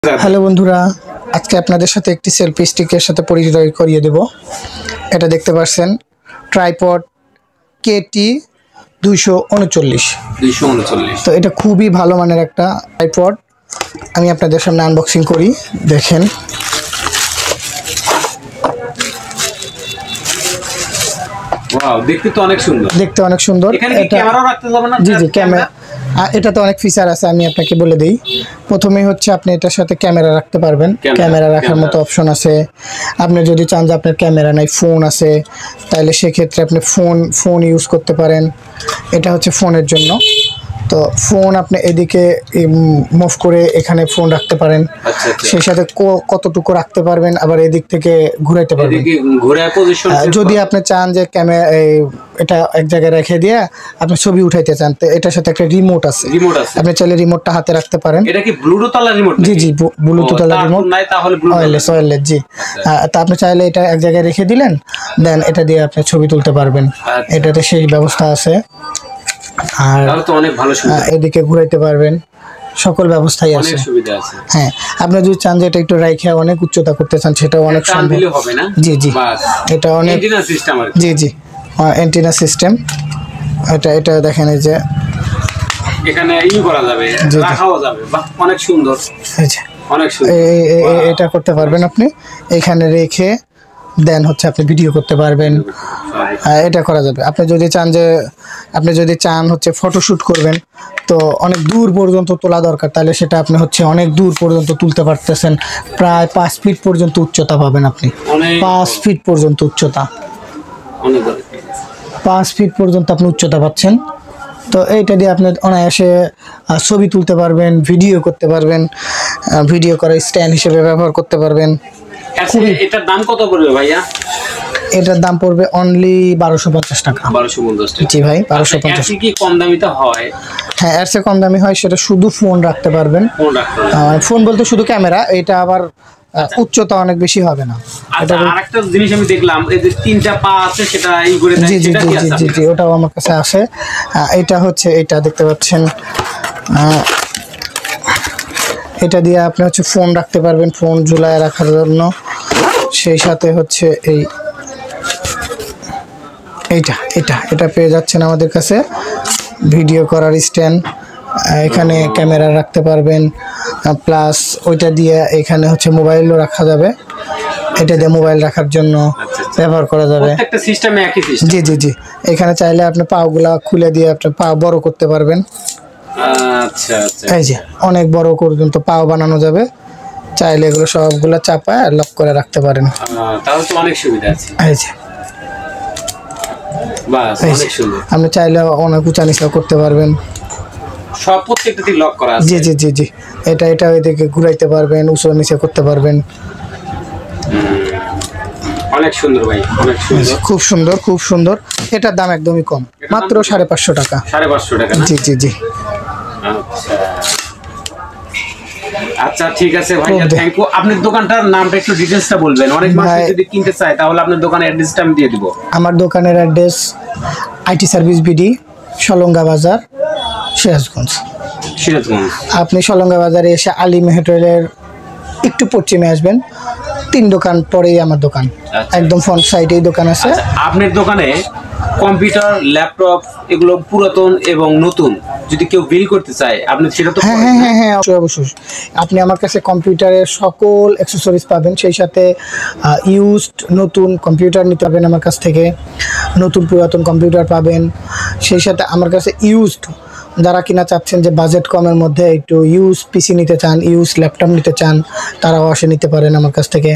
Hello বন্ধুরা, আজকে আপনাদের সাথে একটি সেলফি স্টিকের সাথে পরিচয় করিয়ে দেব। এটা দেখতে পাচ্ছেন ট্রাইপড KT 239। তো এটা খুবই ভালো মানের একটা ট্রাইপড। আমি আপনাদের সামনে আনবক্সিং করি, দেখেন। ওয়াও, দেখতে তো অনেক সুন্দর। দেখতে অনেক সুন্দর। এখানে কি ক্যামেরাও রাখতে যাবে না? G camera. এটাতে অনেক ফিচার আছে, আমি আপনাকে বলে দিই। প্রথমেই হচ্ছে আপনি এটার সাথে ক্যামেরা রাখতে পারবেন। ক্যামেরা রাখার মতো অপশন আছে। আপনি যদি চান যে আপনার ক্যামেরা নাই, ফোন আছে, তাহলে সেক্ষেত্রে আপনি ফোন ইউজ করতে পারেন। এটা হচ্ছে ফোনের জন্য। তো ফোন আপনি এদিকে মুভ করে এখানে ফোন রাখতে পারেন। সেই সাথে কতটুকু রাখতে পারবেন, আবার এদিক থেকে ঘুরাইতে পারবেন। যদি আপনি চান যে ক্যামেরা এটা এক জায়গায় রেখে দিয়ে আপনি ছবি উঠাইতে চান, তো এটার সাথে একটা রিমোট আছে। আপনি চাইলে রিমোটটা হাতে রাখতে পারেন। এটা কি ব্লুটুথ ওয়ালা রিমোট? জি ব্লুটুথ ওয়ালা রিমোট। নাই তাহলে ওয়্যারলেস জি। তা আপনি চাইলে এটা এক জায়গায় রেখে দিলেন, দেন এটা দিয়ে আপনি ছবি তুলতে পারবেন। এটাতে সেই ব্যবস্থা আছে। আর অনেক ভালো সুবিধা, এদিকে ঘুরাইতে পারবেন, সকল ব্যবস্থাই আছে। সুবিধা আছে। হ্যাঁ, আপনি যদি চান যে এটা একটু রাইখে অনেক উচ্চতা করতে চান, সেটাও অনেক সম্ভব হবে না? জি এটা অনেক অ্যান্টেনা সিস্টেম আর জি অ্যান্টেনা সিস্টেম। এটা দেখেন, এই যে এখানে করা যাবে, রাখাও যাবে। বাহ, অনেক সুন্দর। এই যে অনেক সুন্দর। এটা করতে পারবেন আপনি, এখানে রেখে দেন হচ্ছে আপনি ভিডিও করতে পারবেন। এটা করা যাবে। আপনি যদি চান হচ্ছে ফটোশুট করবেন, তো অনেক দূর পর্যন্ত তোলা দরকার, তাহলে সেটা আপনি হচ্ছে অনেক দূর পর্যন্ত তুলতে পারতেছেন। প্রায় 5 ফিট পর্যন্ত উচ্চতা পাবেন আপনি। 5 ফিট পর্যন্ত উচ্চতা, 5 ফিট পর্যন্ত আপনি উচ্চতা পাচ্ছেন। তো এইটা দিয়ে আপনি অনায়াসে ছবি তুলতে পারবেন, ভিডিও করতে পারবেন, ভিডিও করার স্ট্যান্ড হিসেবে ব্যবহার করতে পারবেন। এটার দাম কত পড়বে ভাইয়া? এটার দাম পড়বে অনলি 1250 টাকা। 1250 টাকা। জি ভাই, 1250। কি কম দামিতে হয়? হ্যাঁ, এর চেয়ে কম দামি হয়। সেটা শুধু ফোন রাখতে পারবেন। ফোন বলতে শুধু ক্যামেরা, এটা আবার উচ্চতা অনেক বেশি হবে না। আচ্ছা, আরেকটা জিনিস আমি দেখলাম, এই যে 3টা পা আছে, সেটা এই করে দেয়। জি ওটাও আমার কাছে আছে। এটা হচ্ছে, এটা দেখতে পাচ্ছেন, এটা দিয়ে আপনি হচ্ছে ফোন রাখতে পারবেন, ফোন ঝুলায় রাখার জন্য। সেই সাথে হচ্ছে এটা পেয়ে যাচ্ছেন আমাদের কাছে, ভিডিও করার স্ট্যান্ড। এখানে ক্যামেরা রাখতে পারবেন, প্লাস ওইটা দিয়ে এখানে হচ্ছে মোবাইলও রাখা যাবে। এটা দিয়ে মোবাইল রাখার জন্য ব্যবহার করা যাবে। প্রত্যেকটা সিস্টেমে একই সিস্টেম। জি এখানে চাইলে আপনি পাগুলা খুলে দিয়ে আপনি পা বড় করতে পারবেন। আচ্ছা। এই যে অনেক বড় পর্যন্ত পাও বানানো যাবে। চাইলে এগুলো সবগুলো চাপায় লক করে রাখতে পারেন। তাহলে তো অনেক সুবিধা আছে। এই যে বাস, অনেক সুন্দর। আপনি চাইলে অনেক উঁচা নিচা করতে পারবেন। সব প্রত্যেকটাতে লক করা আছে। জি এটা ওইদিকে ঘুরাইতে পারবেন, উঁচু নিচে করতে পারবেন। অনেক সুন্দর ভাই, অনেক সুন্দর। খুব সুন্দর। এটার দাম একদমই কম, মাত্র 550 টাকা। 550 টাকা? জি। আচ্ছা ঠিক আছে ভাইয়া, থ্যাংক ইউ। আপনার দোকানটার নামটা একটু ডিটেইলসটা বলবেন। অনেক মানুষ যদি কিনতে চায়, তাহলে আপনার দোকানের অ্যাড্রেসটা আমি দিয়ে দিব। আমার দোকানের address IT service BD, Salanga বাজার, সিরাজগঞ্জ। আপনি সলঙ্গা বাজারে এসে আলিম হোটেলের একটু পশ্চিমে আসবেন, 3 দোকান পরেই আমার দোকান। একদম ফ্রন্ট সাইডেই দোকান আছে। আপনার দোকানে কম্পিউটার, ল্যাপটপ, এগুলো পুরাতন এবং নতুন যদি কেউ বিল করতে চায়, আপনি সেটা তো? হ্যাঁ অবশ্যই। আপনি আমার কাছে কম্পিউটারের সকল অ্যাক্সেসরিজ পাবেন। সেই সাথে ইউজড নতুন কম্পিউটার নিতে পারবেন আমার কাছ থেকে, নতুন পুরাতন কম্পিউটার পাবেন। সেই সাথে আমার কাছে ইউজড, যারা কিনা চাচ্ছেন যে বাজেট কমের মধ্যে একটু ইউজ PC নিতে চান, ইউজ ল্যাপটপ নিতে চান, তারাও আসে নিতে পারেন আমার কাছ থেকে।